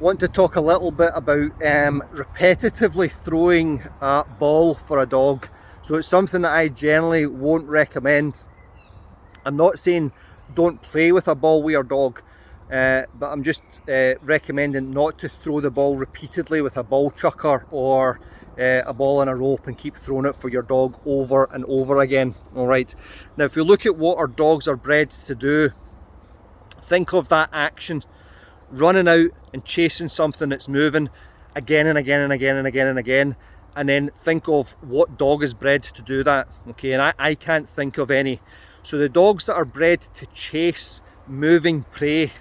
want to talk a little bit about repetitively throwing a ball for a dog. So it's something that I generally won't recommend. I'm not saying don't play with a ball with your dog, but I'm just recommending not to throw the ball repeatedly with a ball chucker or a ball on a rope and keep throwing it for your dog over and over again. Alright, now if you look at what our dogs are bred to do, think of that action, running out and chasing something that's moving again and again and again and again and again, and then think of what dog is bred to do that. Okay, and I can't think of any. So the dogs that are bred to chase moving prey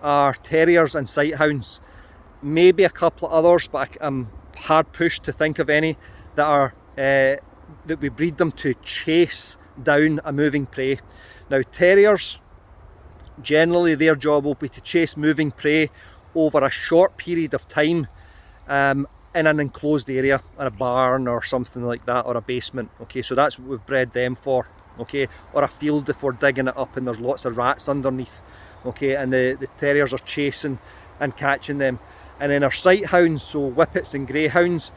are terriers and sighthounds, maybe a couple of others, but I'm hard pushed to think of any that are that we breed them to chase down a moving prey. Now terriers, generally their job will be to chase moving prey over a short period of time in an enclosed area, or a barn or something like that, or a basement. Okay, so that's what we've bred them for. Okay, or a field if we're digging it up and there's lots of rats underneath. Okay, and the terriers are chasing and catching them. And then our sighthounds, so whippets and greyhounds,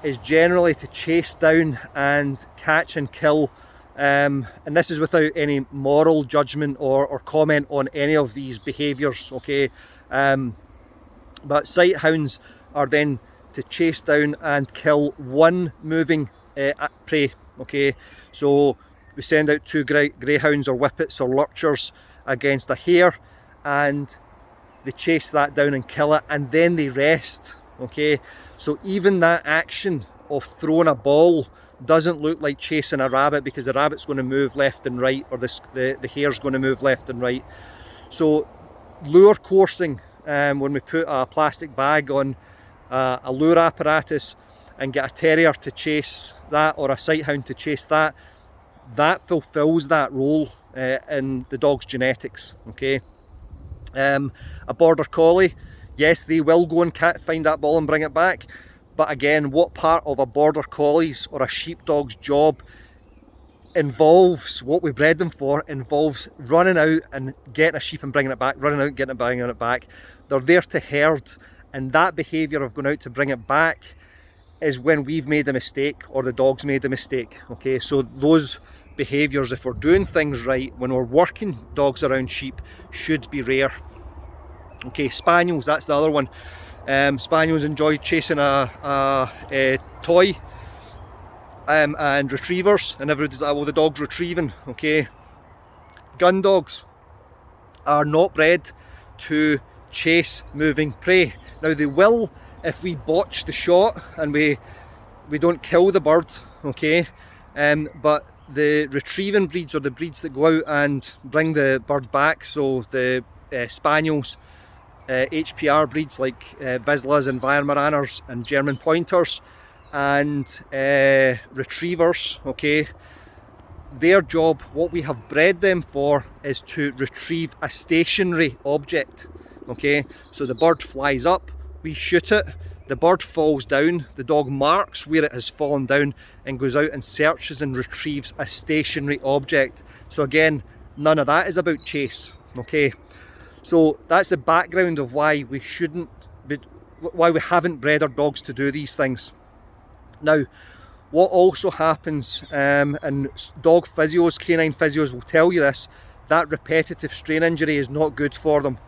is generally to chase down and catch and kill. And this is without any moral judgment or comment on any of these behaviours. Okay, but sighthounds are then to chase down and kill one moving prey. Okay, so we send out two greyhounds or whippets or lurchers against a hare, and they chase that down and kill it, and then they rest. Okay, so even that action of throwing a ball doesn't look like chasing a rabbit, because the rabbit's going to move left and right, or the hare's going to move left and right. So lure coursing, when we put a plastic bag on a lure apparatus and get a terrier to chase that or a sighthound to chase that, that fulfills that role in the dog's genetics. Okay, a border collie, yes, they will go and find that ball and bring it back, but again, what part of a border collie's or a sheepdog's job involves, what we bred them for, involves running out and getting a sheep and bringing it back, running out, getting it, bringing it back. They're there to herd, and that behaviour of going out to bring it back is when we've made a mistake or the dog's made a mistake. Okay, so those behaviours, if we're doing things right, when we're working dogs around sheep, should be rare. Okay, spaniels, that's the other one. Spaniels enjoy chasing a toy, and retrievers, and everybody's like, well, the dog's retrieving. Okay, gun dogs are not bred to chase moving prey. Now they will if we botch the shot and we don't kill the bird. Okay, but the retrieving breeds, or the breeds that go out and bring the bird back, so the spaniels, HPR breeds like Vizslas and Weimaraner's and German pointers, and retrievers, okay, their job, what we have bred them for, is to retrieve a stationary object. Okay, so the bird flies up, we shoot it, the bird falls down, the dog marks where it has fallen down and goes out and searches and retrieves a stationary object. So again, none of that is about chase. Okay, so that's the background of why we shouldn't be, why we haven't bred our dogs to do these things. Now, what also happens, and dog physios, canine physios will tell you this, that repetitive strain injury is not good for them.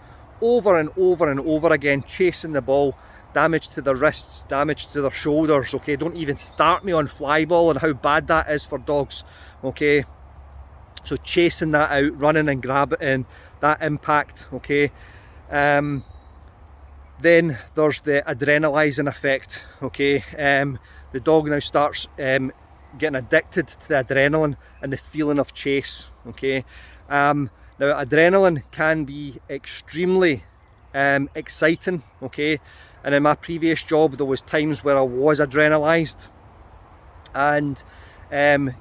Over and over and over again, chasing the ball, damage to their wrists, damage to their shoulders. Okay, don't even start me on fly ball and how bad that is for dogs. Okay, so chasing that out, running and grabbing, that impact. Okay, then there's the adrenalizing effect. Okay, the dog now starts getting addicted to the adrenaline and the feeling of chase. Okay, now adrenaline can be extremely exciting. Okay, and in my previous job there was times where I was adrenalized, and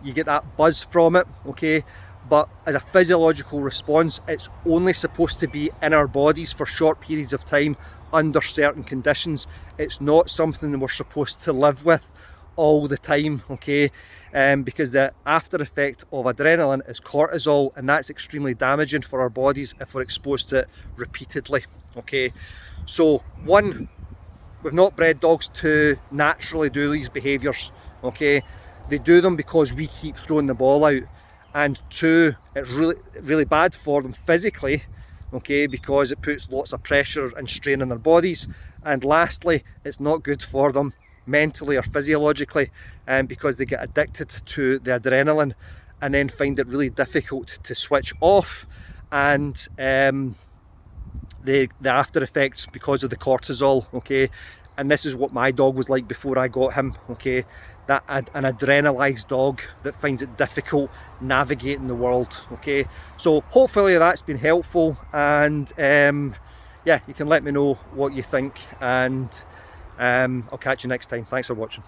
you get that buzz from it. Okay, but as a physiological response, it's only supposed to be in our bodies for short periods of time under certain conditions. It's not something that we're supposed to live with all the time. Okay, because the after effect of adrenaline is cortisol, and that's extremely damaging for our bodies if we're exposed to it repeatedly. Okay, so one, we've not bred dogs to naturally do these behaviours. Okay, they do them because we keep throwing the ball out. And two, it's really bad for them physically, okay, because it puts lots of pressure and strain on their bodies. And lastly, it's not good for them mentally or physiologically, because they get addicted to the adrenaline and then find it really difficult to switch off, and the after effects because of the cortisol. Okay, and this is what my dog was like before I got him. Okay, that an adrenalized dog that finds it difficult navigating the world. Okay, so hopefully that's been helpful, and yeah, you can let me know what you think, and I'll catch you next time. Thanks for watching.